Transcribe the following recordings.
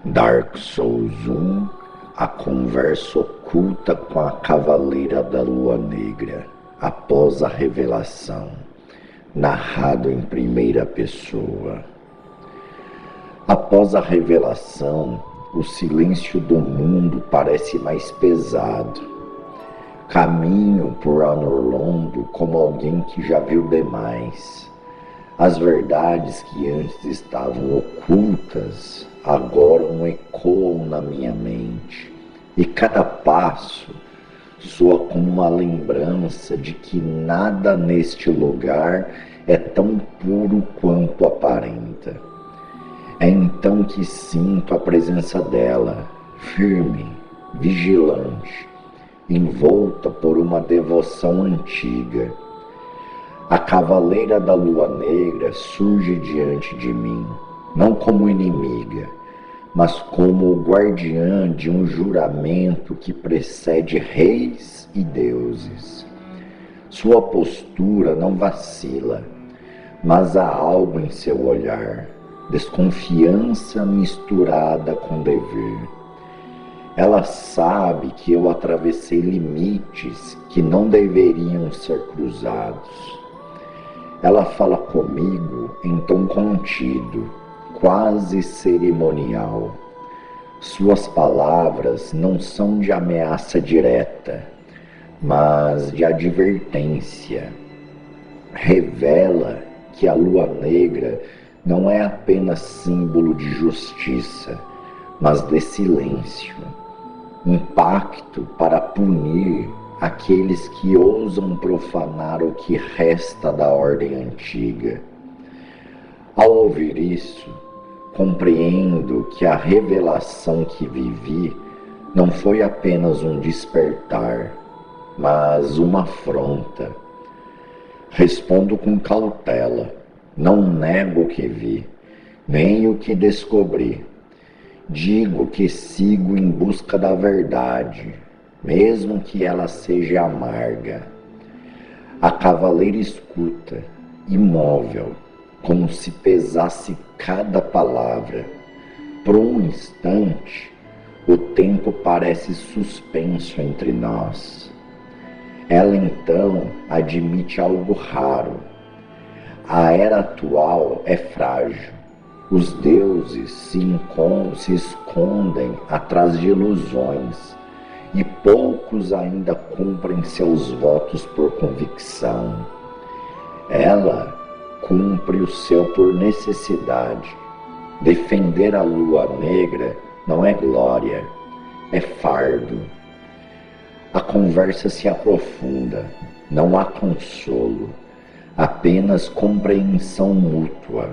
Dark Souls 1, a conversa oculta com a Cavaleira da Lua Negra, após a revelação, narrado em primeira pessoa. Após a revelação, o silêncio do mundo parece mais pesado. Caminho por Anorlondo como alguém que já viu demais. As verdades que antes estavam ocultas agora ecoam na minha mente, e cada passo soa como uma lembrança de que nada neste lugar é tão puro quanto aparenta. É então que sinto a presença dela, firme, vigilante, envolta por uma devoção antiga. A Cavaleira da Lua Negra surge diante de mim, não como inimiga, mas como guardiã de um juramento que precede reis e deuses. Sua postura não vacila, mas há algo em seu olhar, desconfiança misturada com dever. Ela sabe que eu atravessei limites que não deveriam ser cruzados. Ela fala comigo em tom contido, quase cerimonial. Suas palavras não são de ameaça direta, mas de advertência. Revela que a Lua Negra não é apenas símbolo de justiça, mas de silêncio. Um pacto para punir aqueles que ousam profanar o que resta da ordem antiga. Ao ouvir isso, compreendo que a revelação que vivi não foi apenas um despertar, mas uma afronta. Respondo com cautela, não nego o que vi, nem o que descobri. Digo que sigo em busca da verdade, mesmo que ela seja amarga. A Cavaleira escuta, imóvel, como se pesasse cada palavra. Por um instante, o tempo parece suspenso entre nós. Ela então admite algo raro. A era atual é frágil. Os deuses se escondem atrás de ilusões, e poucos ainda cumprem seus votos por convicção. Ela cumpre o seu por necessidade. Defender a Lua Negra não é glória, é fardo. A conversa se aprofunda, não há consolo, apenas compreensão mútua.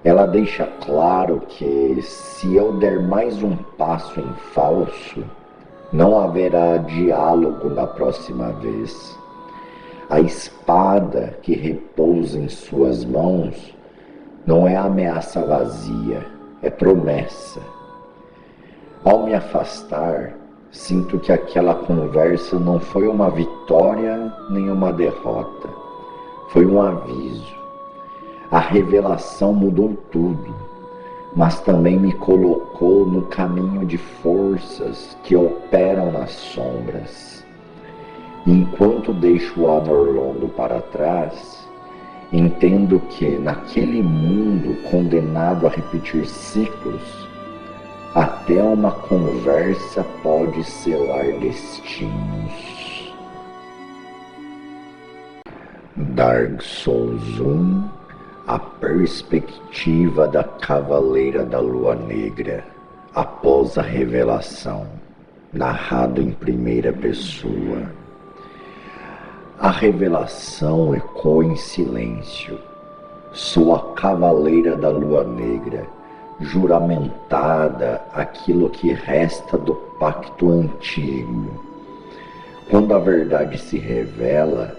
Ela deixa claro que, se eu der mais um passo em falso, não haverá diálogo na próxima vez. A espada que repousa em suas mãos não é ameaça vazia, é promessa. Ao me afastar, sinto que aquela conversa não foi uma vitória nem uma derrota. Foi um aviso. A revelação mudou tudo, mas também me colocou no caminho de forças que operam nas sombras. Enquanto deixo o Anorlondo para trás, entendo que naquele mundo condenado a repetir ciclos, até uma conversa pode selar destinos. Dark Souls 1, a perspectiva da Cavaleira da Lua Negra, após a revelação, narrado em primeira pessoa. A revelação ecoa em silêncio. Sou a Cavaleira da Lua Negra, juramentada aquilo que resta do pacto antigo. Quando a verdade se revela,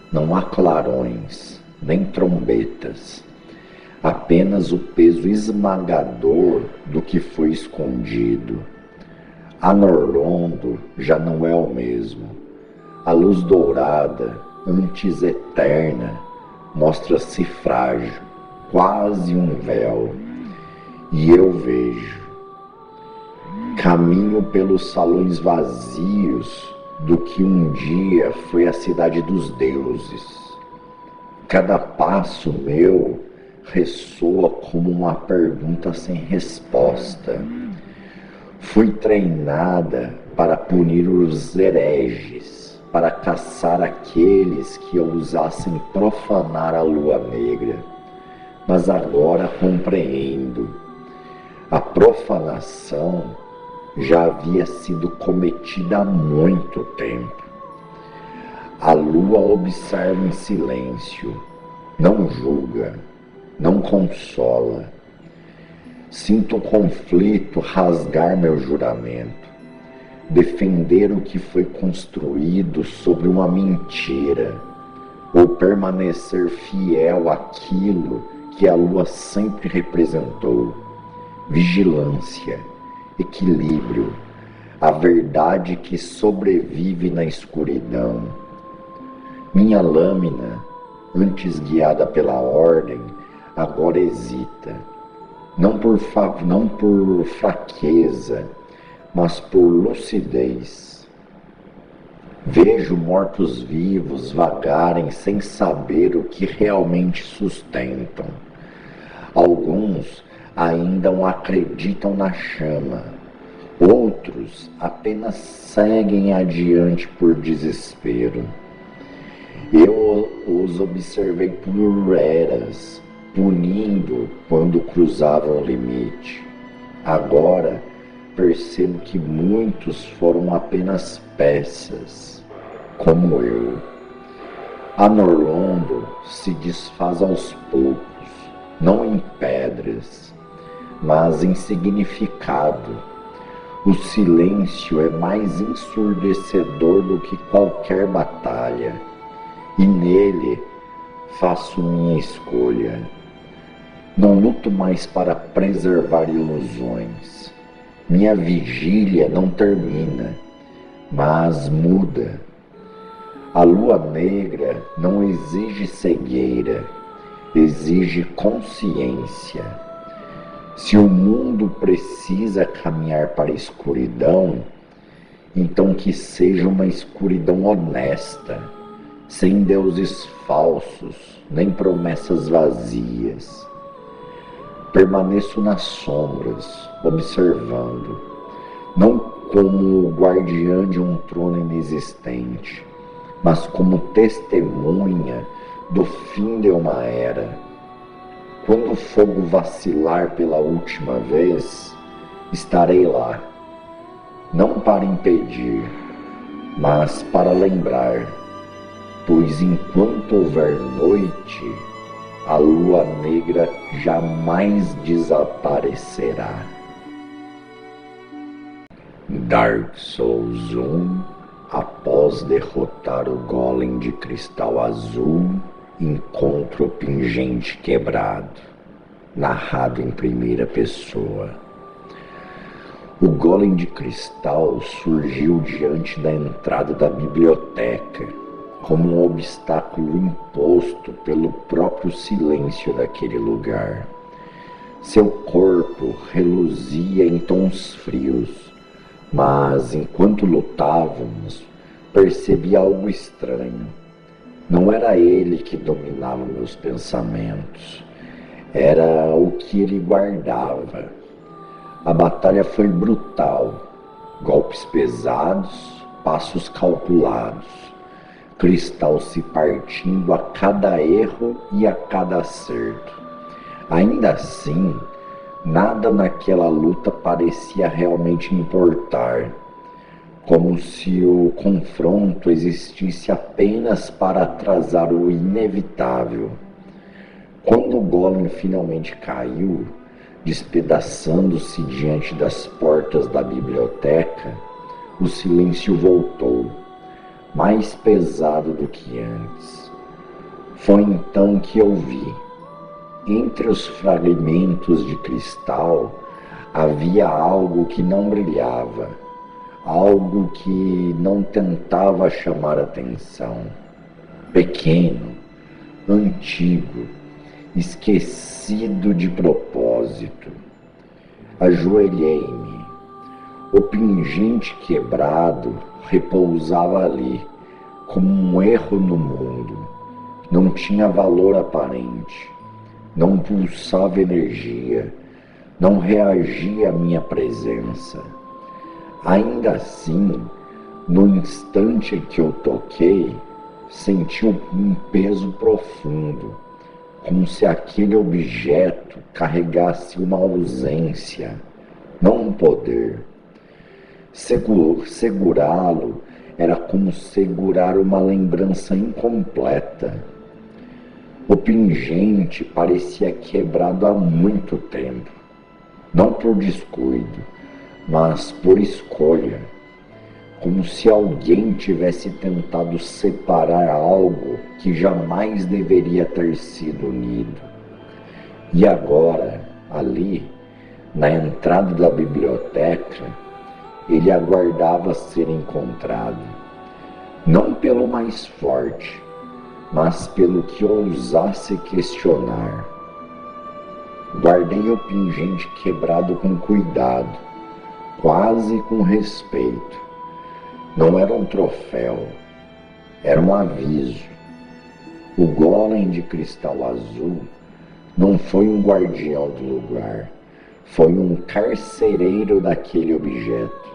não há clarões, nem trombetas, apenas o peso esmagador do que foi escondido. Anorlondo já não é o mesmo. A luz dourada, antes eterna, mostra-se frágil, quase um véu. E eu vejo Caminho pelos salões vazios do que um dia foi a cidade dos deuses. Cada passo meu ressoa como uma pergunta sem resposta. Fui treinada para punir os hereges, para caçar aqueles que ousassem profanar a lua negra. Mas agora compreendo. A profanação já havia sido cometida há muito tempo. A lua observa em silêncio, não julga, não consola. Sinto o conflito rasgar meu juramento, defender o que foi construído sobre uma mentira, ou permanecer fiel àquilo que a lua sempre representou: vigilância, equilíbrio, a verdade que sobrevive na escuridão. Minha lâmina, antes guiada pela ordem, agora hesita, não por fraqueza, mas por lucidez. Vejo mortos-vivos vagarem sem saber o que realmente sustentam. Alguns ainda não acreditam na chama, outros apenas seguem adiante por desespero. Eu os observei por eras, punindo quando cruzavam o limite. Agora percebo que muitos foram apenas peças, como eu. A Norlondo se desfaz aos poucos, não em pedras, mas em significado. O silêncio é mais ensurdecedor do que qualquer batalha, e nele faço minha escolha. Não luto mais para preservar ilusões. Minha vigília não termina, mas muda. A lua negra não exige cegueira, exige consciência. Se o mundo precisa caminhar para a escuridão, então que seja uma escuridão honesta, sem deuses falsos, nem promessas vazias. Permaneço nas sombras, observando, não como guardiã de um trono inexistente, mas como testemunha do fim de uma era. Quando o fogo vacilar pela última vez, estarei lá, não para impedir, mas para lembrar, pois enquanto houver noite, a lua negra jamais desaparecerá. Dark Souls 1, após derrotar o golem de cristal azul, encontra o pingente quebrado, narrado em primeira pessoa. O golem de cristal surgiu diante da entrada da biblioteca, como um obstáculo imposto pelo próprio silêncio daquele lugar. Seu corpo reluzia em tons frios, mas enquanto lutávamos, percebi algo estranho. Não era ele que dominava meus pensamentos, era o que ele guardava. A batalha foi brutal, golpes pesados, passos calculados, cristal se partindo a cada erro e a cada acerto. Ainda assim, nada naquela luta parecia realmente importar, como se o confronto existisse apenas para atrasar o inevitável. Quando o golem finalmente caiu, despedaçando-se diante das portas da biblioteca, o silêncio voltou, mais pesado do que antes. Foi então que eu vi. Entre os fragmentos de cristal havia algo que não brilhava, algo que não tentava chamar atenção. Pequeno, antigo, esquecido de propósito. Ajoelhei-me. O pingente quebrado repousava ali, como um erro no mundo. Não tinha valor aparente, não pulsava energia, não reagia à minha presença. Ainda assim, no instante em que eu toquei, senti um peso profundo, como se aquele objeto carregasse uma ausência, não um poder. Segurá-lo era como segurar uma lembrança incompleta. O pingente parecia quebrado há muito tempo, não por descuido, mas por escolha, como se alguém tivesse tentado separar algo que jamais deveria ter sido unido. E agora, ali, na entrada da biblioteca, ele aguardava ser encontrado, não pelo mais forte, mas pelo que ousasse questionar. Guardei o pingente quebrado com cuidado, quase com respeito. Não era um troféu, era um aviso. O golem de cristal azul não foi um guardião do lugar, foi um carcereiro daquele objeto.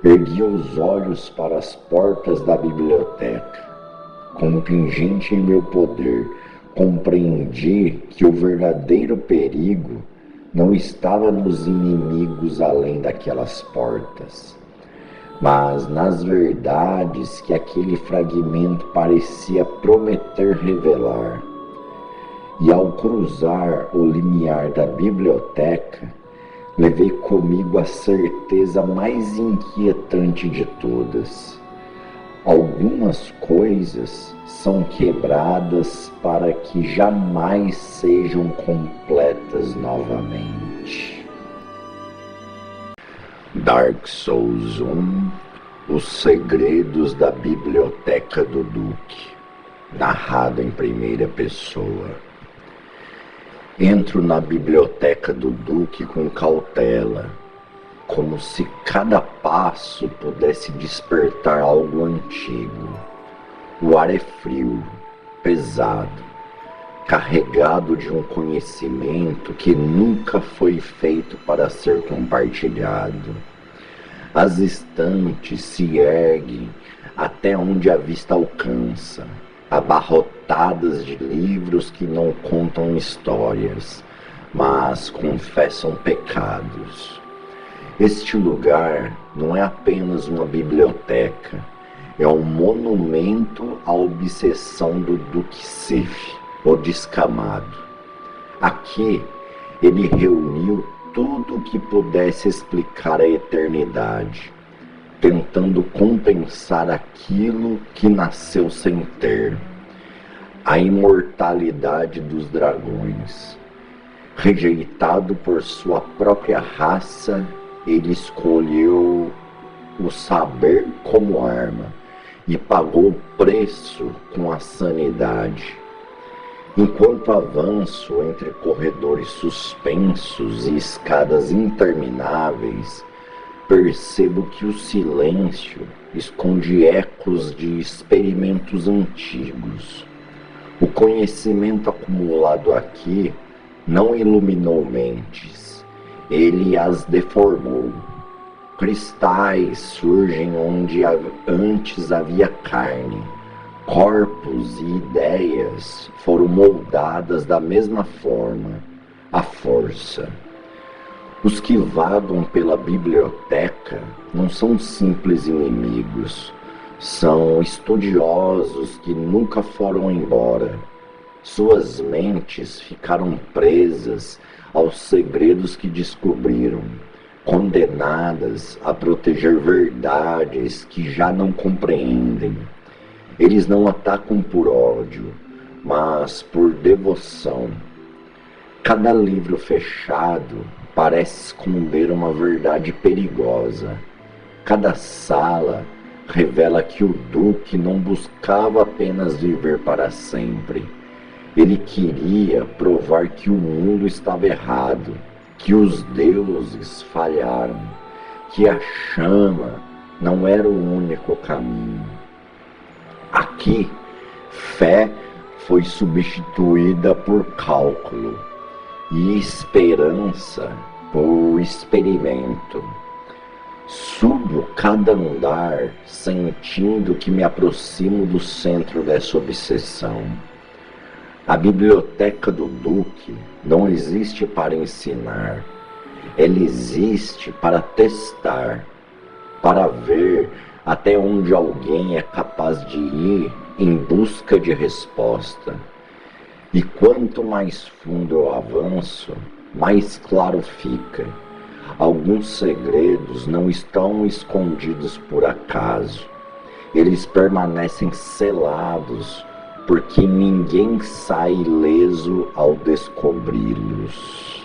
Ergui os olhos para as portas da biblioteca. Com o pingente em meu poder, compreendi que o verdadeiro perigo não estava nos inimigos além daquelas portas, mas nas verdades que aquele fragmento parecia prometer revelar. E ao cruzar o limiar da biblioteca, levei comigo a certeza mais inquietante de todas. Algumas coisas são quebradas para que jamais sejam completas novamente. Dark Souls 1 Os Segredos da Biblioteca do Duque, narrado em primeira pessoa. Entro na biblioteca do Duque com cautela, como se cada passo pudesse despertar algo antigo. O ar é frio, pesado, carregado de um conhecimento que nunca foi feito para ser compartilhado. As estantes se erguem até onde a vista alcança, abarrotadas de livros que não contam histórias, mas confessam pecados. Este lugar não é apenas uma biblioteca, é um monumento à obsessão do Duque Sif, o descamado. Aqui ele reuniu tudo o que pudesse explicar a eternidade, tentando compensar aquilo que nasceu sem ter, a imortalidade dos dragões. Rejeitado por sua própria raça, ele escolheu o saber como arma e pagou o preço com a sanidade. Enquanto avanço entre corredores suspensos e escadas intermináveis, percebo que o silêncio esconde ecos de experimentos antigos. O conhecimento acumulado aqui não iluminou mentes, ele as deformou. Cristais surgem onde antes havia carne. Corpos e ideias foram moldadas da mesma forma, à força. Os que vagam pela biblioteca não são simples inimigos, são estudiosos que nunca foram embora. Suas mentes ficaram presas aos segredos que descobriram, condenadas a proteger verdades que já não compreendem. Eles não atacam por ódio, mas por devoção. Cada livro fechado parece esconder uma verdade perigosa. Cada sala revela que o Duque não buscava apenas viver para sempre. Ele queria provar que o mundo estava errado, que os deuses falharam, que a chama não era o único caminho. Aqui, fé foi substituída por cálculo e esperança por experimento. Subo cada andar sentindo que me aproximo do centro dessa obsessão. A biblioteca do Duque não existe para ensinar, ela existe para testar, para ver até onde alguém é capaz de ir em busca de resposta. E quanto mais fundo eu avanço, mais claro fica. Alguns segredos não estão escondidos por acaso. Eles permanecem selados, porque ninguém sai ileso ao descobri-los.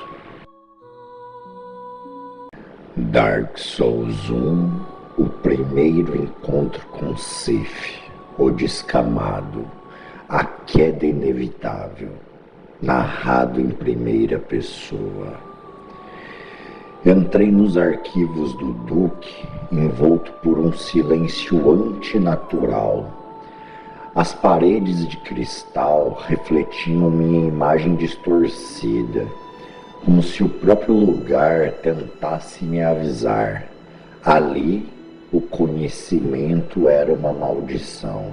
Dark Souls 1, o primeiro encontro com Sif, o descamado, a queda inevitável, narrado em primeira pessoa. Entrei nos arquivos do Duque, envolto por um silêncio antinatural. As paredes de cristal refletiam minha imagem distorcida, como se o próprio lugar tentasse me avisar. Ali, o conhecimento era uma maldição.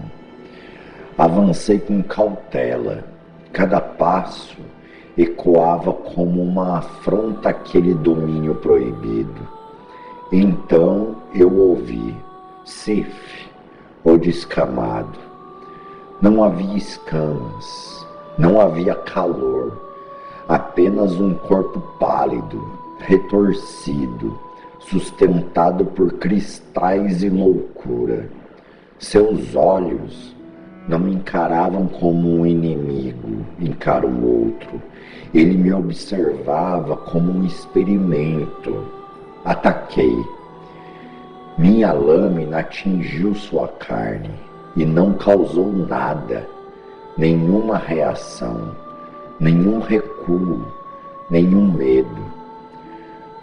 Avancei com cautela. Cada passo ecoava como uma afronta àquele domínio proibido. Então eu ouvi: Sif, o descamado. Não havia escamas, não havia calor, apenas um corpo pálido, retorcido, sustentado por cristais e loucura. Seus olhos não me encaravam como um inimigo encara o outro. Ele me observava como um experimento. Ataquei. Minha lâmina atingiu sua carne e não causou nada, nenhuma reação, nenhum recuo, nenhum medo.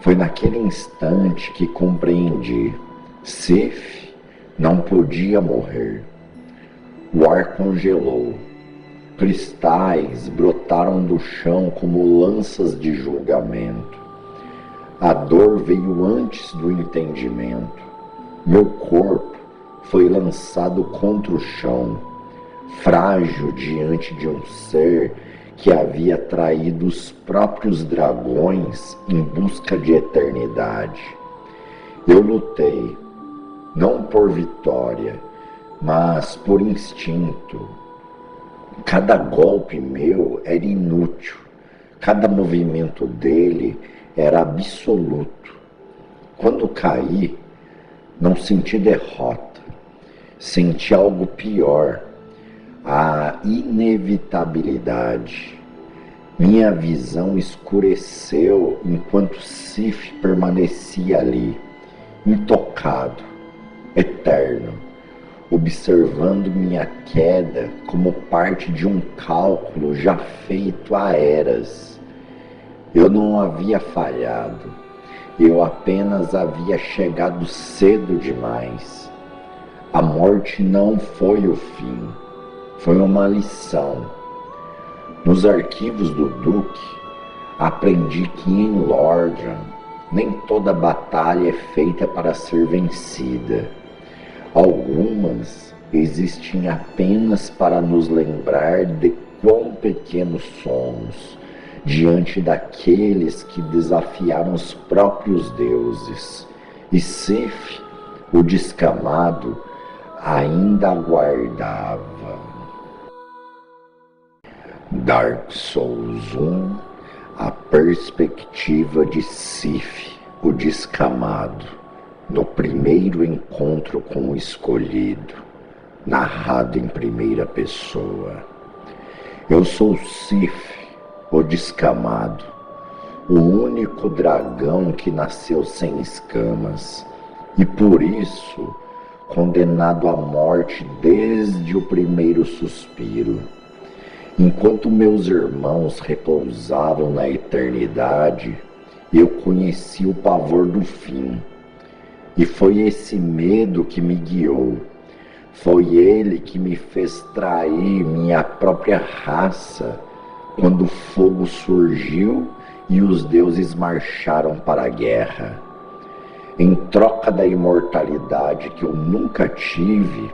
Foi naquele instante que compreendi: Sif não podia morrer. O ar congelou. Cristais brotaram do chão como lanças de julgamento. A dor veio antes do entendimento. Meu corpo foi lançado contra o chão, frágil diante de um ser que havia traído os próprios dragões em busca de eternidade. Eu lutei, não por vitória, mas por instinto. Cada golpe meu era inútil, cada movimento dele era absoluto. Quando caí, não senti derrota, senti algo pior, a inevitabilidade. Minha visão escureceu enquanto Sif permanecia ali, intocado, eterno, observando minha queda como parte de um cálculo já feito há eras. Eu não havia falhado, eu apenas havia chegado cedo demais. A morte não foi o fim, foi uma lição. Nos arquivos do Duque, aprendi que em Lordran nem toda batalha é feita para ser vencida. Algumas existem apenas para nos lembrar de quão pequenos somos diante daqueles que desafiaram os próprios deuses. E Sif, o descamado, ainda aguardava. Dark Souls 1, a perspectiva de Sif, o descamado, no primeiro encontro com o escolhido, narrado em primeira pessoa. Eu sou Sif, o descamado, o único dragão que nasceu sem escamas, e por isso condenado à morte desde o primeiro suspiro. Enquanto meus irmãos repousavam na eternidade, eu conheci o pavor do fim. E foi esse medo que me guiou. Foi ele que me fez trair minha própria raça quando o fogo surgiu e os deuses marcharam para a guerra. Em troca da imortalidade que eu nunca tive,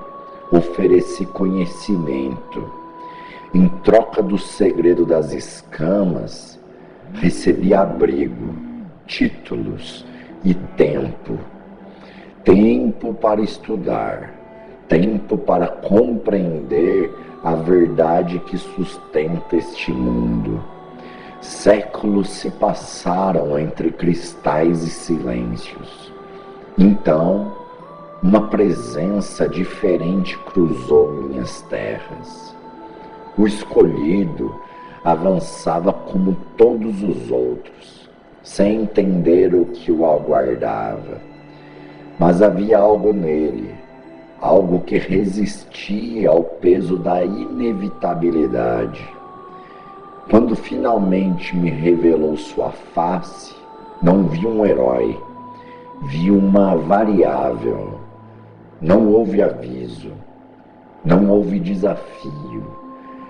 ofereci conhecimento. Em troca do segredo das escamas, recebi abrigo, títulos e tempo. Tempo para estudar, tempo para compreender a verdade que sustenta este mundo. Séculos se passaram entre cristais e silêncios. Então, uma presença diferente cruzou minhas terras. O escolhido avançava como todos os outros, sem entender o que o aguardava. Mas havia algo nele, algo que resistia ao peso da inevitabilidade. Quando finalmente me revelou sua face, não vi um herói, vi uma variável. Não houve aviso, não houve desafio,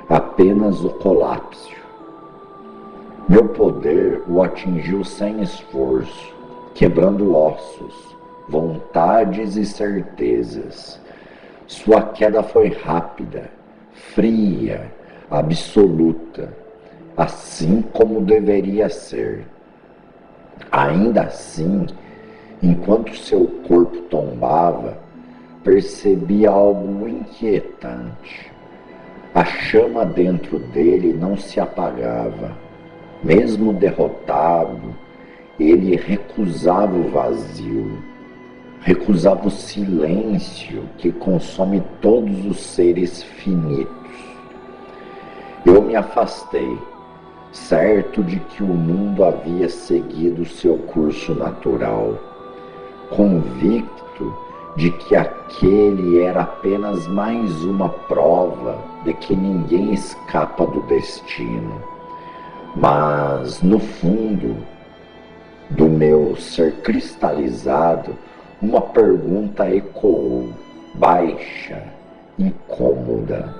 apenas o colapso. Meu poder o atingiu sem esforço, quebrando ossos, vontades e certezas. Sua queda foi rápida, fria, absoluta, assim como deveria ser. Ainda assim, enquanto seu corpo tombava, percebi algo inquietante. A chama dentro dele não se apagava. Mesmo derrotado, ele recusava o vazio, recusava o silêncio que consome todos os seres finitos. Eu me afastei, certo de que o mundo havia seguido seu curso natural, convicto de que aquele era apenas mais uma prova de que ninguém escapa do destino. Mas, no fundo do meu ser cristalizado, uma pergunta ecoou, baixa, incômoda.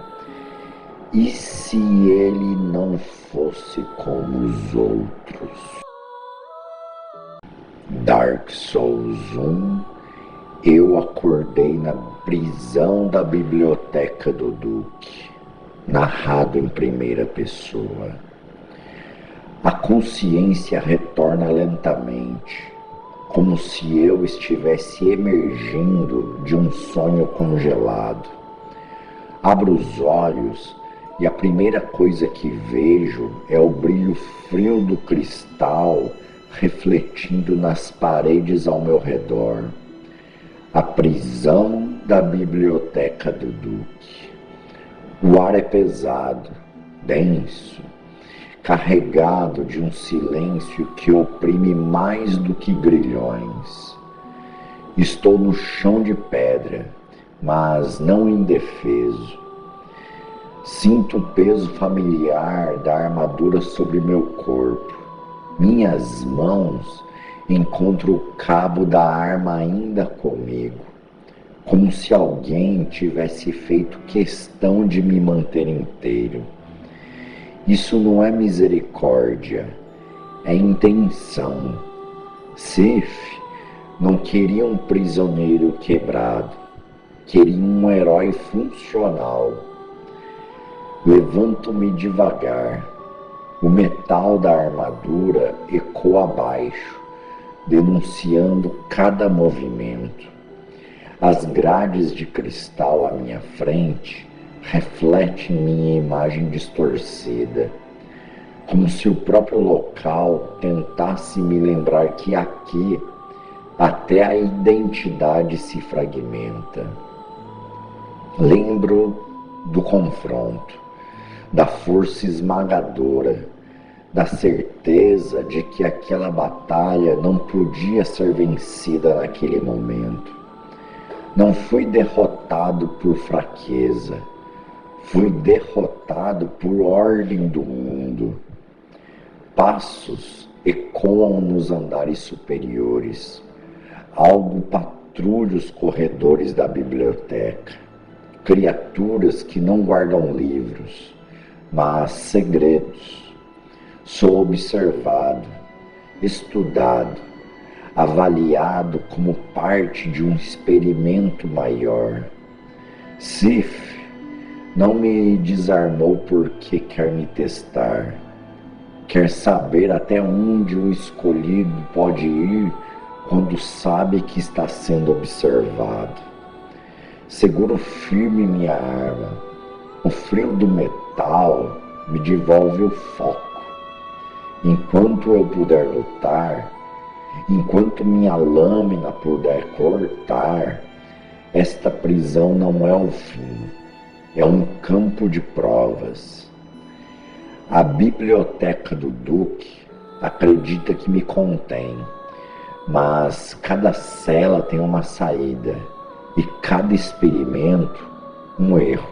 E se ele não fosse como os outros? Dark Souls 1, eu acordei na prisão da biblioteca do Duque, narrado em primeira pessoa. A consciência retorna lentamente, como se eu estivesse emergindo de um sonho congelado. Abro os olhos e a primeira coisa que vejo é o brilho frio do cristal refletindo nas paredes ao meu redor. A prisão da biblioteca do Duque. O ar é pesado, denso, carregado de um silêncio que oprime mais do que grilhões. Estou no chão de pedra, mas não indefeso. Sinto o peso familiar da armadura sobre meu corpo. Minhas mãos encontram o cabo da arma ainda comigo, como se alguém tivesse feito questão de me manter inteiro. Isso não é misericórdia, é intenção. Sif não queria um prisioneiro quebrado, queria um herói funcional. Levanto-me devagar. O metal da armadura ecoa abaixo, denunciando cada movimento. As grades de cristal à minha frente refletem minha imagem distorcida, como se o próprio local tentasse me lembrar que aqui até a identidade se fragmenta. Lembro do confronto, da força esmagadora, da certeza de que aquela batalha não podia ser vencida naquele momento. Não fui derrotado por fraqueza, fui derrotado por ordem do mundo. Passos ecoam nos andares superiores. Algo patrulho os corredores da biblioteca. Criaturas que não guardam livros, mas segredos. Sou observado, estudado, avaliado como parte de um experimento maior. Sif não me desarmou porque quer me testar. Quer saber até onde o escolhido pode ir quando sabe que está sendo observado. Seguro firme minha arma. O frio do metal me devolve o foco. Enquanto eu puder lutar, enquanto minha lâmina puder cortar, esta prisão não é o fim, é um campo de provas. A biblioteca do Duque acredita que me contém, mas cada cela tem uma saída e cada experimento um erro.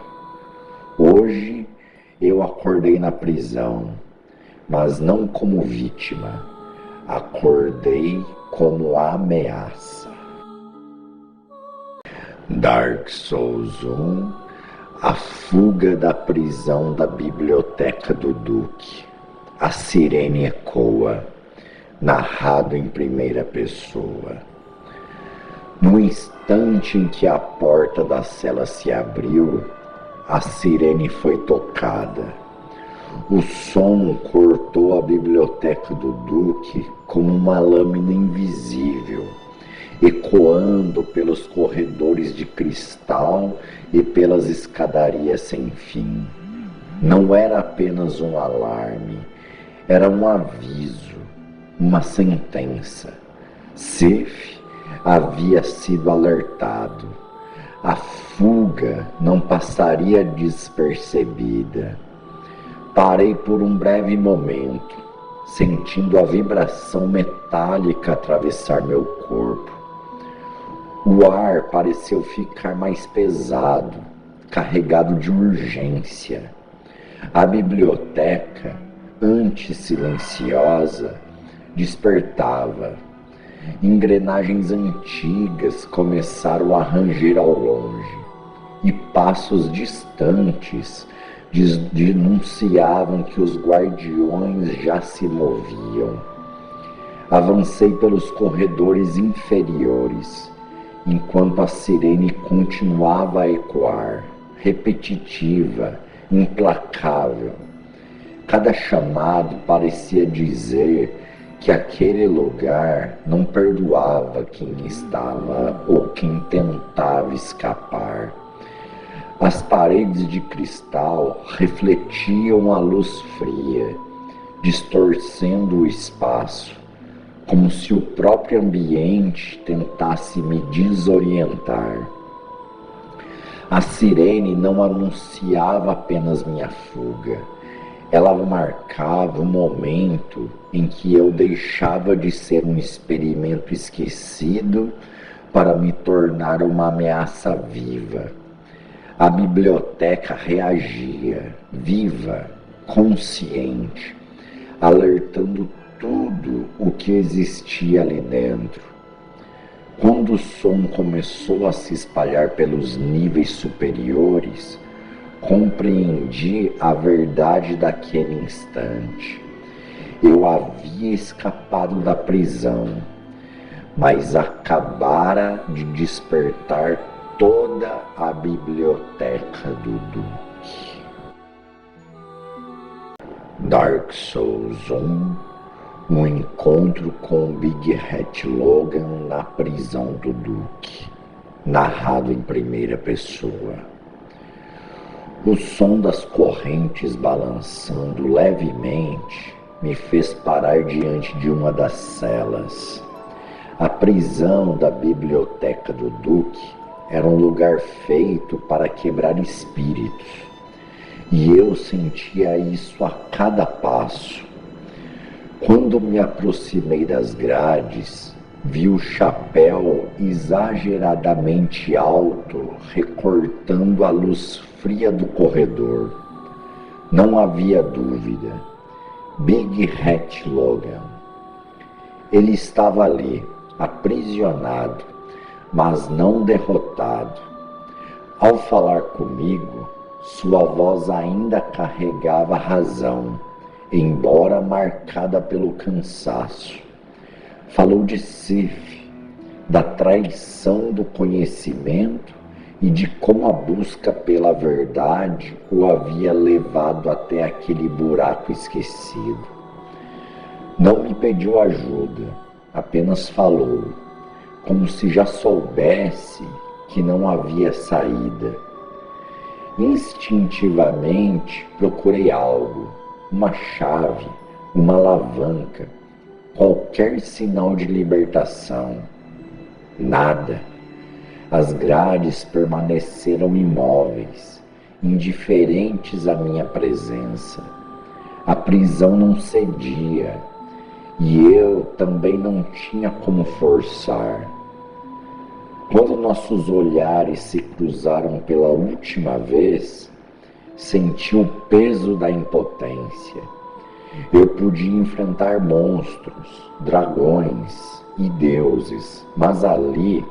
Hoje eu acordei na prisão, mas não como vítima, acordei como ameaça. Dark Souls 1, a fuga da prisão da biblioteca do Duque. A sirene ecoa, narrado em primeira pessoa. No instante em que a porta da cela se abriu, a sirene foi tocada. O som cortou a biblioteca do Duque como uma lâmina invisível, ecoando pelos corredores de cristal e pelas escadarias sem fim. Não era apenas um alarme, era um aviso, uma sentença. Sif havia sido alertado. A fuga não passaria despercebida. Parei por um breve momento, sentindo a vibração metálica atravessar meu corpo. O ar pareceu ficar mais pesado, carregado de urgência. A biblioteca, antes silenciosa, despertava. Engrenagens antigas começaram a ranger ao longe, e passos distantes denunciavam que os guardiões já se moviam. Avancei pelos corredores inferiores, enquanto a sirene continuava a ecoar, repetitiva, implacável. Cada chamado parecia dizer que aquele lugar não perdoava quem estava ou quem tentava escapar. As paredes de cristal refletiam a luz fria, distorcendo o espaço, como se o próprio ambiente tentasse me desorientar. A sirene não anunciava apenas minha fuga, ela marcava o momento em que eu deixava de ser um experimento esquecido para me tornar uma ameaça viva. A biblioteca reagia, viva, consciente, alertando tudo o que existia ali dentro. Quando o som começou a se espalhar pelos níveis superiores, compreendi a verdade daquele instante. Eu havia escapado da prisão, mas acabara de despertar toda a biblioteca do Duque. Dark Souls 1, um encontro com Big Hat Logan na prisão do Duque, narrado em primeira pessoa. O som das correntes balançando levemente me fez parar diante de uma das celas. A prisão da biblioteca do Duque era um lugar feito para quebrar espíritos, e eu sentia isso a cada passo. Quando me aproximei das grades, vi o chapéu exageradamente alto recortando a luz fria do corredor. Não havia dúvida. Big Hat Logan. Ele estava ali, aprisionado, mas não derrotado. Ao falar comigo, sua voz ainda carregava razão, embora marcada pelo cansaço. Falou de Sif, da traição do conhecimento e de como a busca pela verdade o havia levado até aquele buraco esquecido. Não me pediu ajuda, apenas falou, como se já soubesse que não havia saída. Instintivamente procurei algo, uma chave, uma alavanca, qualquer sinal de libertação. Nada. As grades permaneceram imóveis, indiferentes à minha presença. A prisão não cedia, e eu também não tinha como forçar. Quando nossos olhares se cruzaram pela última vez, senti o peso da impotência. Eu podia enfrentar monstros, dragões e deuses, mas ali,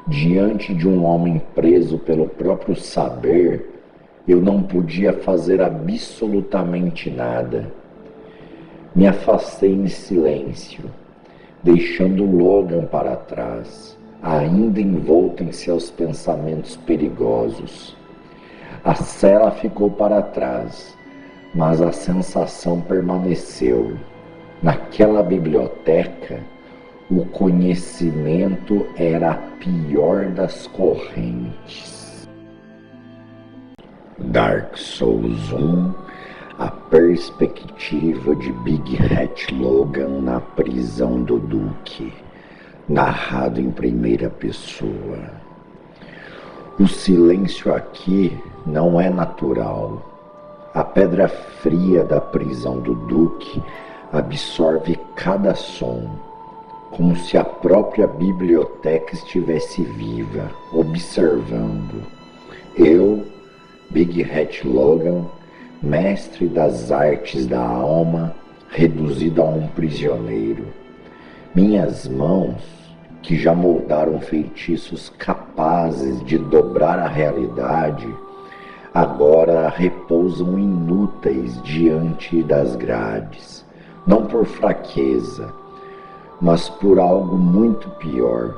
diante de um homem preso pelo próprio saber, eu não podia fazer absolutamente nada. Me afastei em silêncio, deixando Logan para trás, ainda envolto em seus pensamentos perigosos. A cela ficou para trás, mas a sensação permaneceu. Naquela biblioteca, o conhecimento era a pior das correntes. Dark Souls 1, a perspectiva de Big Hat Logan na prisão do Duque, narrado em primeira pessoa. O silêncio aqui não é natural. A pedra fria da prisão do Duque absorve cada som, como se a própria biblioteca estivesse viva, observando. Eu, Big Hat Logan, mestre das artes da alma, reduzido a um prisioneiro. Minhas mãos, que já moldaram feitiços capazes de dobrar a realidade, agora repousam inúteis diante das grades, não por fraqueza, mas por algo muito pior,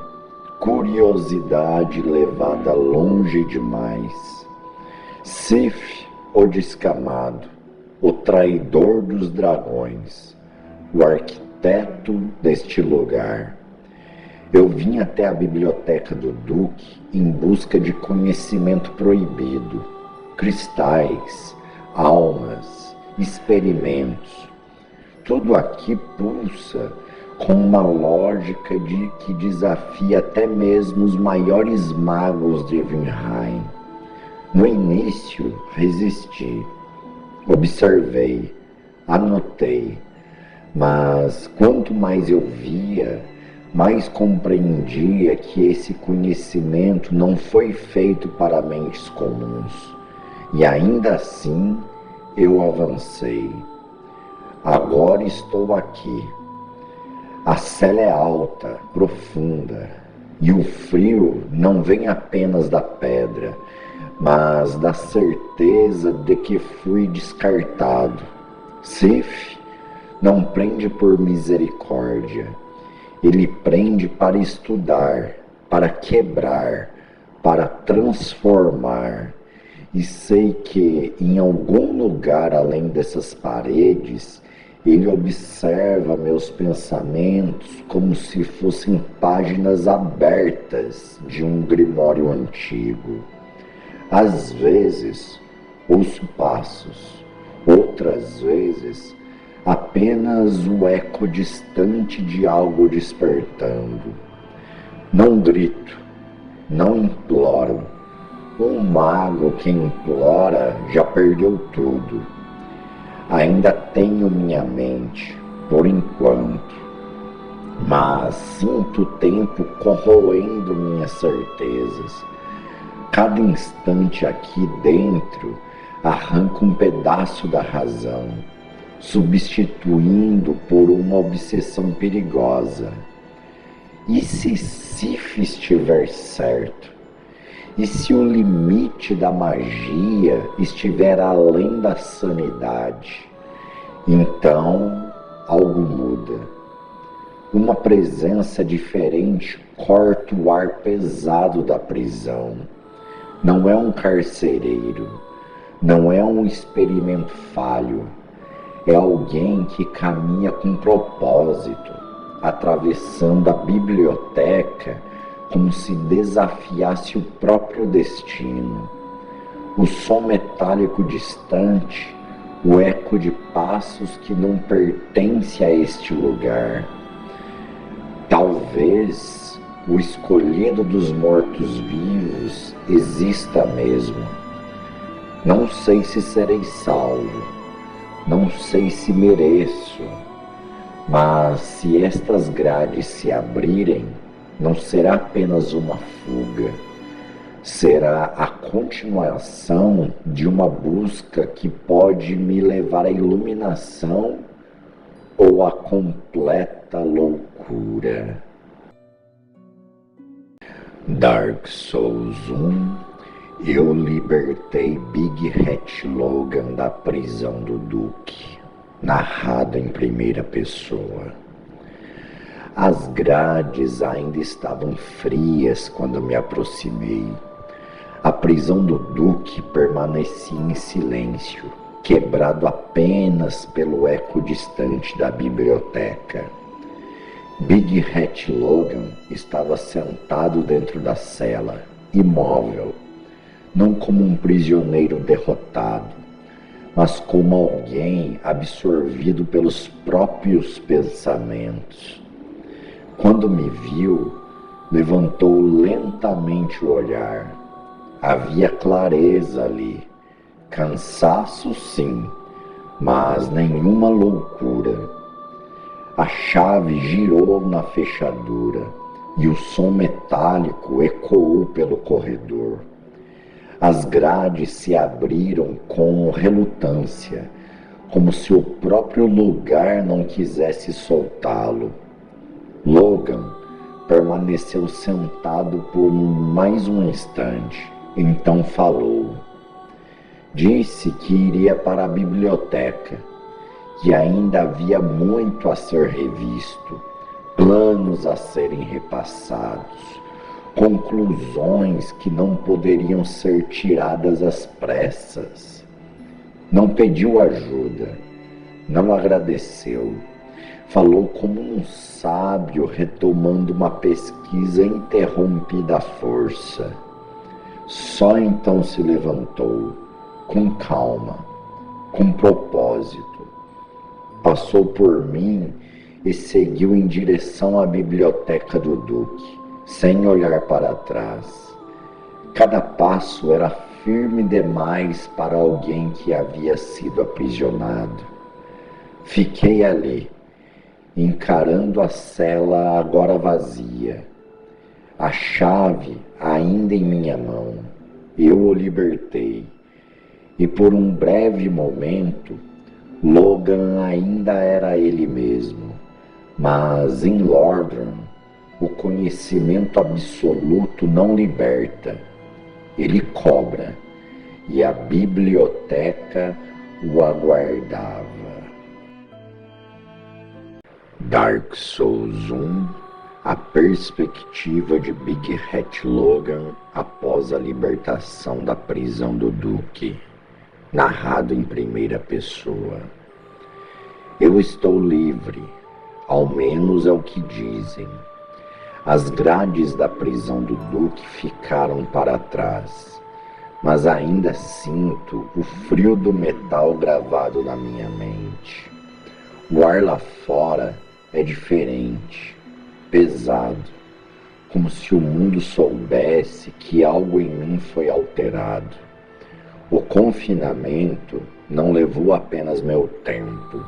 curiosidade levada longe demais. Sif, o descamado, o traidor dos dragões, o arquiteto deste lugar. Eu vim até a biblioteca do Duque em busca de conhecimento proibido, cristais, almas, experimentos. Tudo aqui pulsa com uma lógica que desafia até mesmo os maiores magos de Vinheim. No início, resisti, observei, anotei, mas quanto mais eu via, mais compreendia que esse conhecimento não foi feito para mentes comuns. E ainda assim, eu avancei. Agora estou aqui. A cela é alta, profunda, e o frio não vem apenas da pedra, mas da certeza de que fui descartado. Sif não prende por misericórdia, ele prende para estudar, para quebrar, para transformar. E sei que em algum lugar além dessas paredes, ele observa meus pensamentos como se fossem páginas abertas de um grimório antigo. Às vezes, ouço passos, outras vezes, apenas o eco distante de algo despertando. Não grito, não imploro. Um mago que implora já perdeu tudo. Ainda tenho minha mente, por enquanto, mas sinto o tempo corroendo minhas certezas. Cada instante aqui dentro arranca um pedaço da razão, substituindo por uma obsessão perigosa. E se Sif estiver certo? E se o limite da magia estiver além da sanidade? Então, algo muda. Uma presença diferente corta o ar pesado da prisão. Não é um carcereiro, não é um experimento falho. É alguém que caminha com propósito, atravessando a biblioteca como se desafiasse o próprio destino. O som metálico distante, o eco de passos que não pertence a este lugar. Talvez o escolhido dos mortos-vivos exista mesmo. Não sei se serei salvo. Não sei se mereço, mas se estas grades se abrirem, não será apenas uma fuga, será a continuação de uma busca que pode me levar à iluminação ou à completa loucura. Dark Souls 1. Eu libertei Big Hat Logan da prisão do Duque, narrado em primeira pessoa. As grades ainda estavam frias quando me aproximei. A prisão do Duque permanecia em silêncio, quebrado apenas pelo eco distante da biblioteca. Big Hat Logan estava sentado dentro da cela, imóvel, não como um prisioneiro derrotado, mas como alguém absorvido pelos próprios pensamentos. Quando me viu, levantou lentamente o olhar. Havia clareza ali, cansaço sim, mas nenhuma loucura. A chave girou na fechadura e o som metálico ecoou pelo corredor. As grades se abriram com relutância, como se o próprio lugar não quisesse soltá-lo. Logan permaneceu sentado por mais um instante, então falou. Disse que iria para a biblioteca, que ainda havia muito a ser revisto, planos a serem repassados, conclusões que não poderiam ser tiradas às pressas. Não pediu ajuda, não agradeceu. Falou como um sábio retomando uma pesquisa interrompida à força. Só então se levantou, com calma, com propósito. Passou por mim e seguiu em direção à biblioteca do Duque, sem olhar para trás. Cada passo era firme demais para alguém que havia sido aprisionado. Fiquei ali, encarando a cela agora vazia, a chave ainda em minha mão. Eu o libertei, e por um breve momento, Logan ainda era ele mesmo, mas em Lordran, o conhecimento absoluto não liberta, ele cobra, e a biblioteca o aguardava. Dark Souls 1. A perspectiva de Big Hat Logan após a libertação da prisão do Duque, narrado em primeira pessoa. Eu estou livre, ao menos é o que dizem. As grades da prisão do Duque ficaram para trás, mas ainda sinto o frio do metal gravado na minha mente. O ar lá fora é diferente, pesado, como se o mundo soubesse que algo em mim foi alterado. O confinamento não levou apenas meu tempo,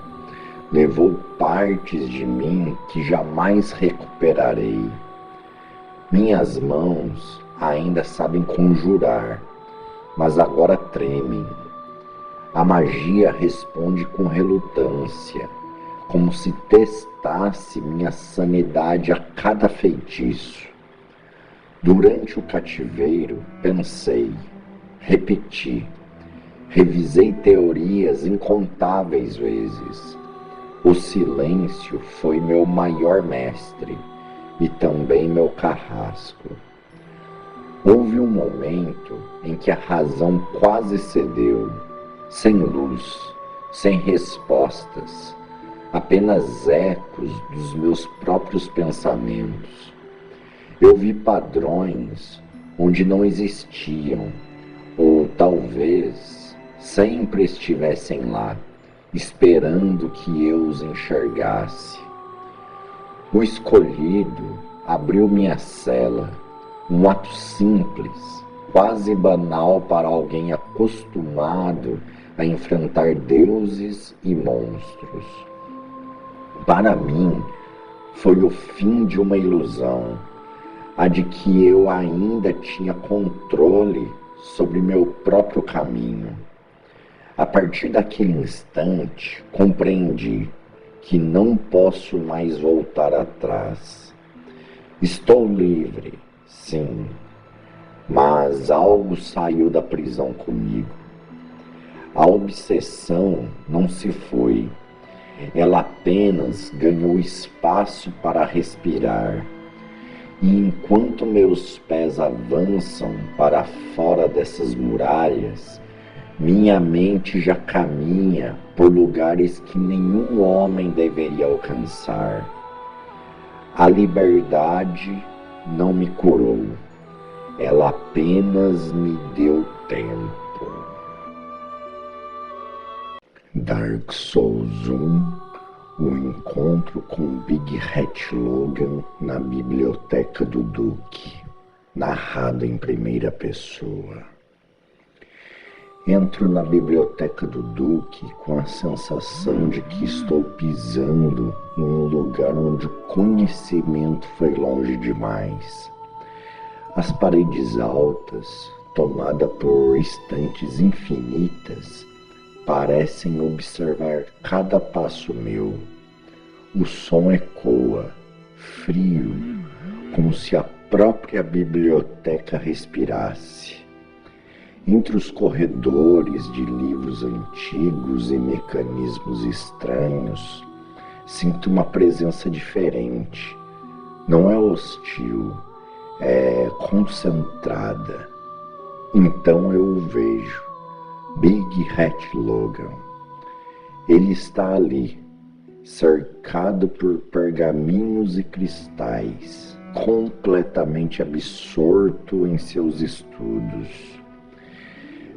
levou partes de mim que jamais recuperarei. Minhas mãos ainda sabem conjurar, mas agora tremem. A magia responde com relutância, como se testasse minha sanidade a cada feitiço. Durante o cativeiro, pensei, repeti, revisei teorias incontáveis vezes. O silêncio foi meu maior mestre e também meu carrasco. Houve um momento em que a razão quase cedeu, sem luz, sem respostas, apenas ecos dos meus próprios pensamentos. Eu vi padrões onde não existiam, ou talvez sempre estivessem lá, esperando que eu os enxergasse. O escolhido abriu minha cela, um ato simples, quase banal para alguém acostumado a enfrentar deuses e monstros. Para mim, foi o fim de uma ilusão, a de que eu ainda tinha controle sobre meu próprio caminho. A partir daquele instante, compreendi que não posso mais voltar atrás. Estou livre, sim, mas algo saiu da prisão comigo. A obsessão não se foi, ela apenas ganhou espaço para respirar. E enquanto meus pés avançam para fora dessas muralhas, minha mente já caminha por lugares que nenhum homem deveria alcançar. A liberdade não me curou, ela apenas me deu tempo. Dark Souls 1, o encontro com Big Hat Logan na biblioteca do Duque, narrado em primeira pessoa. Entro na biblioteca do Duque com a sensação de que estou pisando em um lugar onde o conhecimento foi longe demais. As paredes altas, tomadas por estantes infinitas, parecem observar cada passo meu. O som ecoa, frio, como se a própria biblioteca respirasse. Entre os corredores de livros antigos e mecanismos estranhos, sinto uma presença diferente. Não é hostil, é concentrada. Então eu o vejo, Big Hat Logan. Ele está ali, cercado por pergaminhos e cristais, completamente absorto em seus estudos.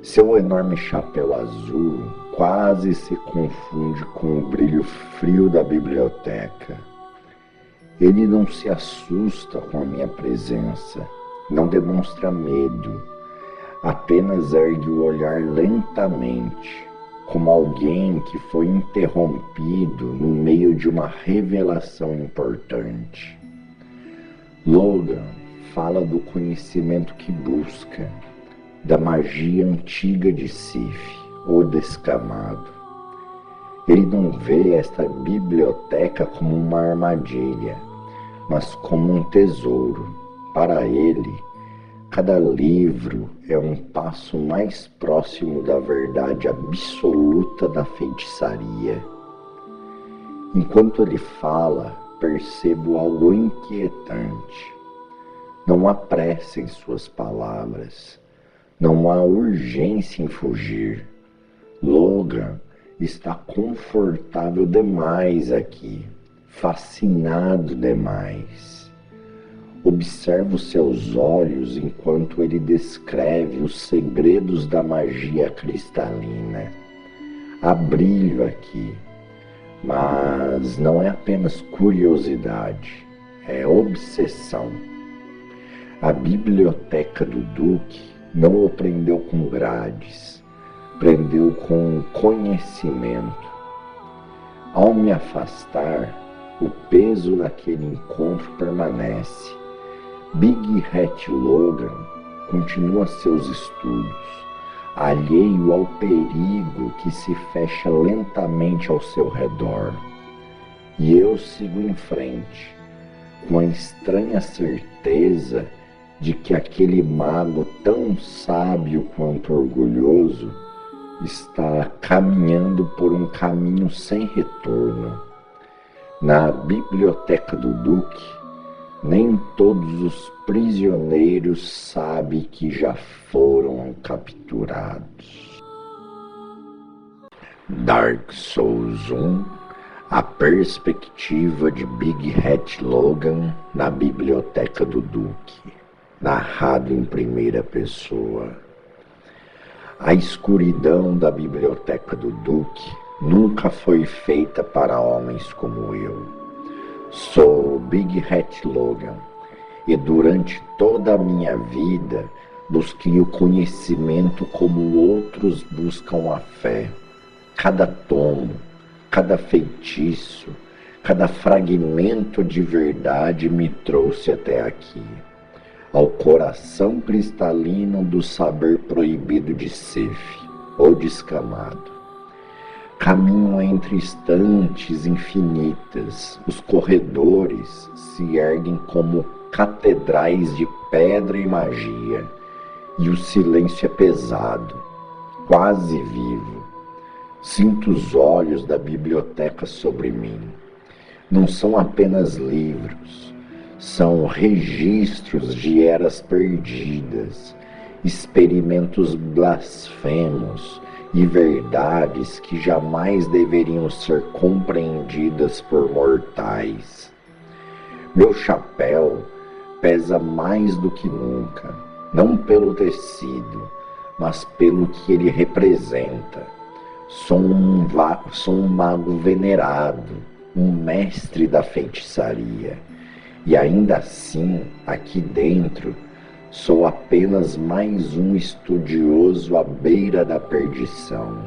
Seu enorme chapéu azul quase se confunde com o brilho frio da biblioteca. Ele não se assusta com a minha presença, não demonstra medo, apenas ergue o olhar lentamente, como alguém que foi interrompido no meio de uma revelação importante. Logan fala do conhecimento que busca, da magia antiga de Sif, o descamado. Ele não vê esta biblioteca como uma armadilha, mas como um tesouro. Para ele, cada livro é um passo mais próximo da verdade absoluta da feitiçaria. Enquanto ele fala, percebo algo inquietante. Não há pressa em suas palavras. Não há urgência em fugir. Logan está confortável demais aqui, fascinado demais. Observo seus olhos enquanto ele descreve os segredos da magia cristalina. Há brilho aqui, mas não é apenas curiosidade, é obsessão. A biblioteca do Duque não o prendeu com grades, prendeu com conhecimento. Ao me afastar, o peso daquele encontro permanece. Big Hat Logan continua seus estudos, alheio ao perigo que se fecha lentamente ao seu redor. E eu sigo em frente, com a estranha certeza de que aquele mago tão sábio quanto orgulhoso está caminhando por um caminho sem retorno. Na biblioteca do Duque, nem todos os prisioneiros sabem que já foram capturados. Dark Souls 1, a perspectiva de Big Hat Logan na biblioteca do Duque, narrado em primeira pessoa. A escuridão da biblioteca do Duque nunca foi feita para homens como eu. Sou Big Hat Logan e durante toda a minha vida busquei o conhecimento como outros buscam a fé. Cada tomo, cada feitiço, cada fragmento de verdade me trouxe até aqui, ao coração cristalino do saber proibido de Sif, ou descamado. Caminho entre estantes infinitas, os corredores se erguem como catedrais de pedra e magia, e o silêncio é pesado, quase vivo. Sinto os olhos da biblioteca sobre mim. Não são apenas livros, são registros de eras perdidas, experimentos blasfemos e verdades que jamais deveriam ser compreendidas por mortais. Meu chapéu pesa mais do que nunca, não pelo tecido, mas pelo que ele representa. Sou um mago venerado, um mestre da feitiçaria, e ainda assim, aqui dentro, sou apenas mais um estudioso à beira da perdição.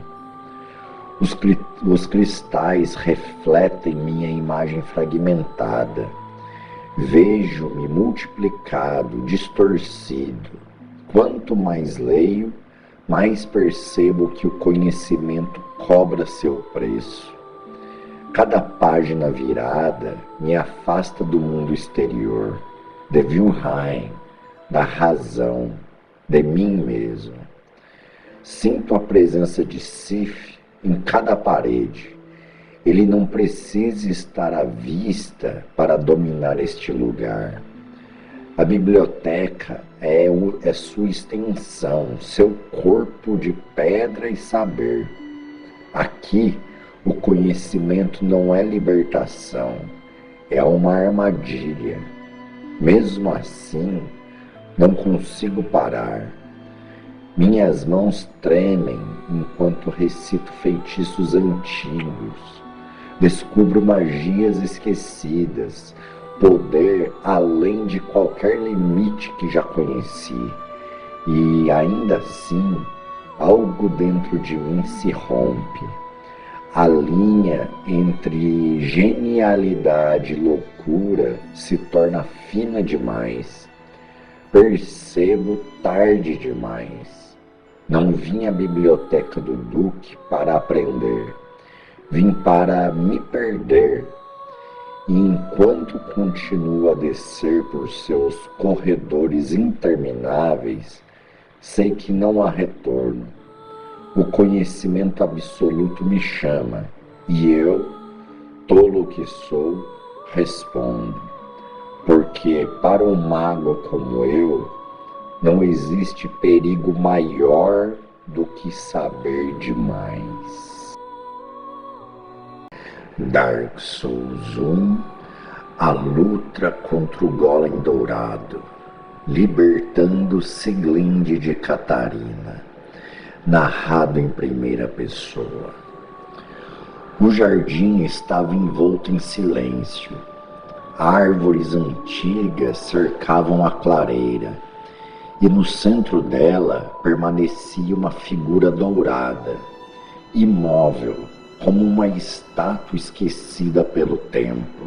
Os cristais refletem minha imagem fragmentada. Vejo-me multiplicado, distorcido. Quanto mais leio, mais percebo que o conhecimento cobra seu preço. Cada página virada me afasta do mundo exterior, de Wilhelm, da razão, de mim mesmo. Sinto a presença de Sif em cada parede. Ele não precisa estar à vista para dominar este lugar. A biblioteca é sua extensão, seu corpo de pedra e saber. Aqui, o conhecimento não é libertação, é uma armadilha. Mesmo assim, não consigo parar. Minhas mãos tremem enquanto recito feitiços antigos. Descubro magias esquecidas, poder além de qualquer limite que já conheci. E ainda assim, algo dentro de mim se rompe. A linha entre genialidade e loucura se torna fina demais. Percebo tarde demais. Não vim à biblioteca do Duque para aprender. Vim para me perder. E enquanto continuo a descer por seus corredores intermináveis, sei que não há retorno. O conhecimento absoluto me chama, e eu, tolo que sou, respondo. Porque para um mago como eu, não existe perigo maior do que saber demais. Dark Souls 1, a luta contra o Golem Dourado, libertando Sieglinde de Catarina, narrado em primeira pessoa. O jardim estava envolto em silêncio. Árvores antigas cercavam a clareira, e no centro dela permanecia uma figura dourada, imóvel, como uma estátua esquecida pelo tempo.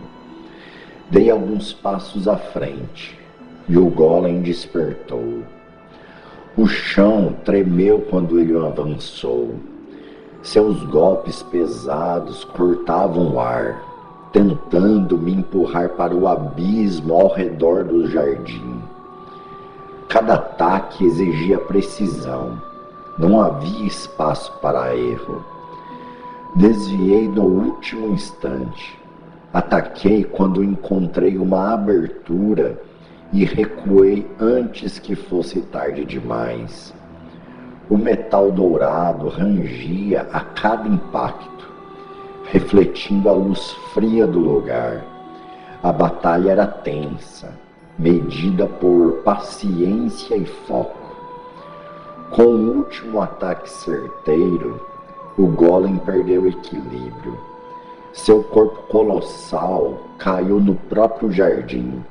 Dei alguns passos à frente, e o golem despertou. O chão tremeu quando ele avançou. Seus golpes pesados cortavam o ar, tentando me empurrar para o abismo ao redor do jardim. Cada ataque exigia precisão. Não havia espaço para erro. Desviei no último instante. Ataquei quando encontrei uma abertura e recuei antes que fosse tarde demais. O metal dourado rangia a cada impacto, refletindo a luz fria do lugar. A batalha era tensa, medida por paciência e foco. Com o último ataque certeiro, o golem perdeu o equilíbrio. Seu corpo colossal caiu no próprio jardim,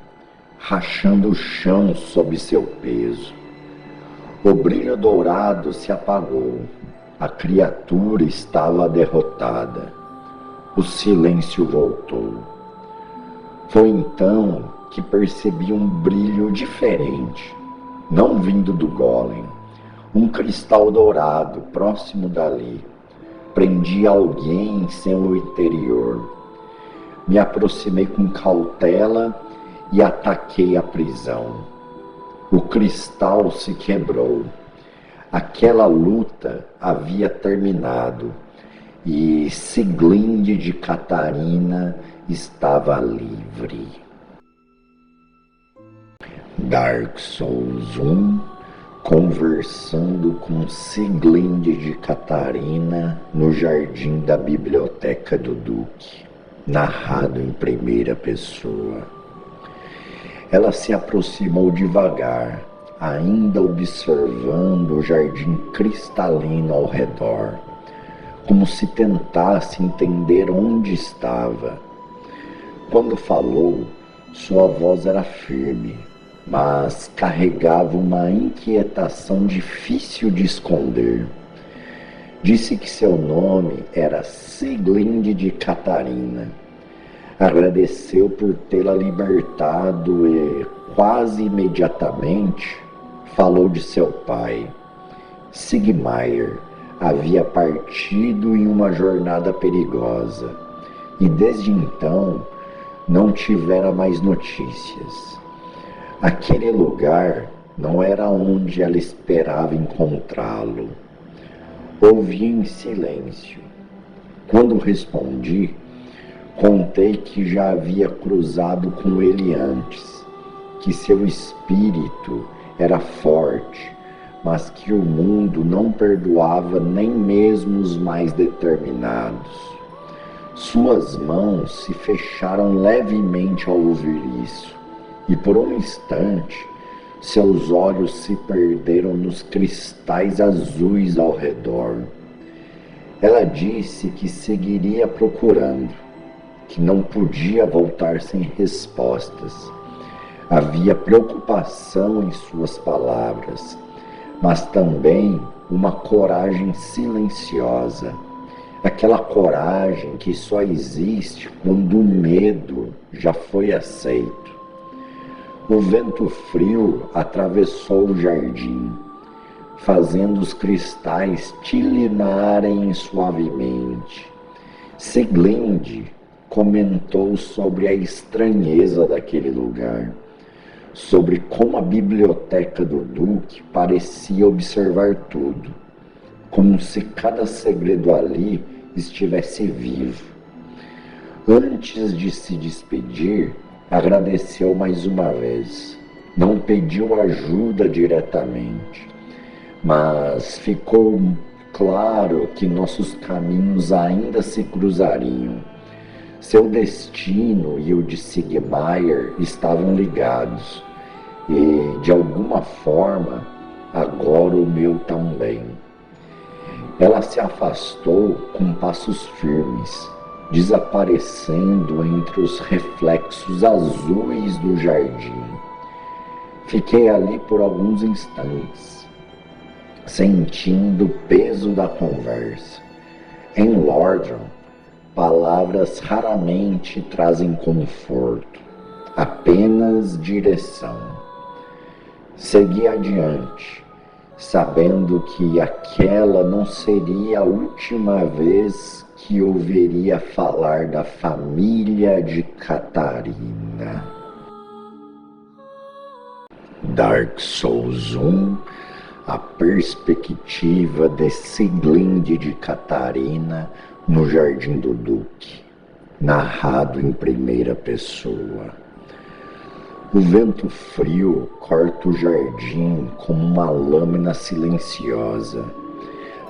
rachando o chão sob seu peso. O brilho dourado se apagou. A criatura estava derrotada. O silêncio voltou. Foi então que percebi um brilho diferente, não vindo do golem. Um cristal dourado próximo dali prendia alguém em seu interior. Me aproximei com cautela e ataquei a prisão. O cristal se quebrou. Aquela luta havia terminado e Siglinde de Catarina estava livre. Dark Souls 1, conversando com Siglinde de Catarina no jardim da biblioteca do Duque, narrado em primeira pessoa. Ela se aproximou devagar, ainda observando o jardim cristalino ao redor, como se tentasse entender onde estava. Quando falou, sua voz era firme, mas carregava uma inquietação difícil de esconder. Disse que seu nome era Siglinde de Catarina. Agradeceu por tê-la libertado e, quase imediatamente, falou de seu pai. Sigmaier havia partido em uma jornada perigosa e, desde então, não tivera mais notícias. Aquele lugar não era onde ela esperava encontrá-lo. Ouvi em silêncio. Quando respondi, contei que já havia cruzado com ele antes, que seu espírito era forte, mas que o mundo não perdoava nem mesmo os mais determinados. Suas mãos se fecharam levemente ao ouvir isso, e por um instante seus olhos se perderam nos cristais azuis ao redor. Ela disse que seguiria procurando, que não podia voltar sem respostas. Havia preocupação em suas palavras, mas também uma coragem silenciosa. Aquela coragem que só existe quando o medo já foi aceito. O vento frio atravessou o jardim, fazendo os cristais tilinarem suavemente. Siglinde comentou sobre a estranheza daquele lugar, sobre como a biblioteca do Duque parecia observar tudo, como se cada segredo ali estivesse vivo. Antes de se despedir, agradeceu mais uma vez. Não pediu ajuda diretamente, mas ficou claro que nossos caminhos ainda se cruzariam. Seu destino e o de Sigmaier estavam ligados, e, de alguma forma, agora o meu também. Ela se afastou com passos firmes, desaparecendo entre os reflexos azuis do jardim. Fiquei ali por alguns instantes, sentindo o peso da conversa. Em Lordran, palavras raramente trazem conforto, apenas direção. Segui adiante, sabendo que aquela não seria a última vez que ouviria falar da família de Catarina. Dark Souls 1, a perspectiva de Sieglinde de Catarina no Jardim do Duque, narrado em primeira pessoa. O vento frio corta o jardim como uma lâmina silenciosa.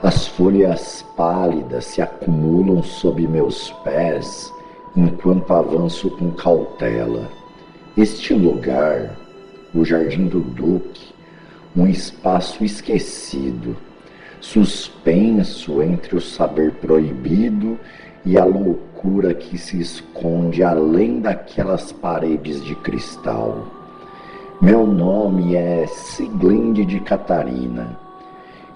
As folhas pálidas se acumulam sob meus pés enquanto avanço com cautela. Este lugar, o Jardim do Duque, um espaço esquecido, suspenso entre o saber proibido e a loucura que se esconde além daquelas paredes de cristal. Meu nome é Sieglinde de Catarina,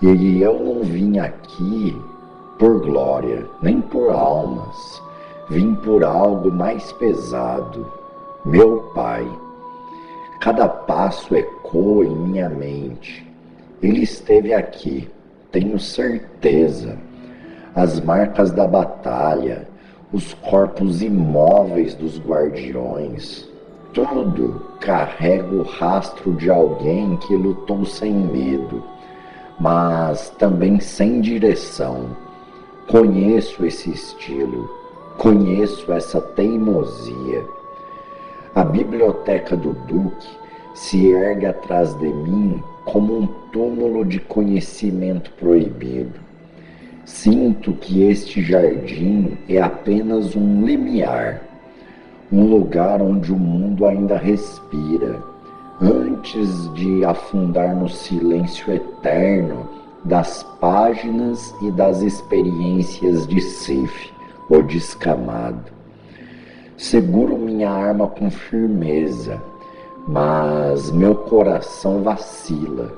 e eu não vim aqui por glória, nem por almas. Vim por algo mais pesado, meu pai. Cada passo ecoa em minha mente. Ele esteve aqui, tenho certeza. As marcas da batalha, os corpos imóveis dos guardiões, tudo carrega o rastro de alguém que lutou sem medo, mas também sem direção. Conheço esse estilo, conheço essa teimosia. A biblioteca do Duque se ergue atrás de mim como um túmulo de conhecimento proibido. Sinto que este jardim é apenas um limiar, um lugar onde o mundo ainda respira, antes de afundar no silêncio eterno das páginas e das experiências de Sif, o descamado. Seguro minha arma com firmeza, mas meu coração vacila.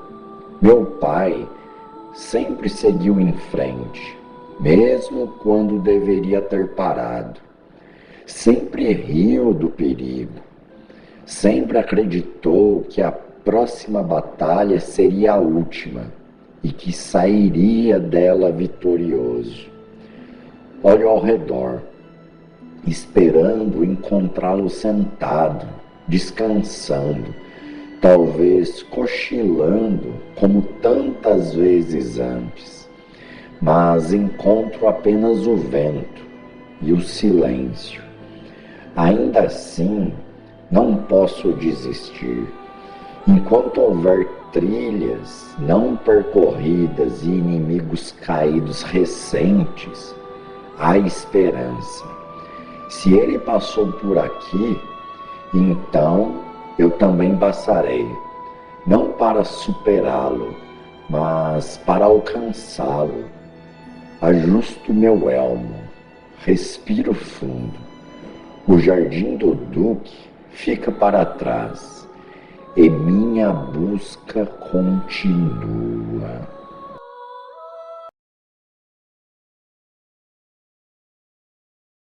Meu pai sempre seguiu em frente, mesmo quando deveria ter parado. Sempre riu do perigo. Sempre acreditou que a próxima batalha seria a última e que sairia dela vitorioso. Olho ao redor, esperando encontrá-lo sentado, descansando, talvez cochilando como tantas vezes antes, mas encontro apenas o vento e o silêncio. Ainda assim, não posso desistir. Enquanto houver trilhas não percorridas e inimigos caídos recentes, há esperança. Se ele passou por aqui, então eu também passarei, não para superá-lo, mas para alcançá-lo. Ajusto meu elmo, respiro fundo. O Jardim do Duque fica para trás e minha busca continua.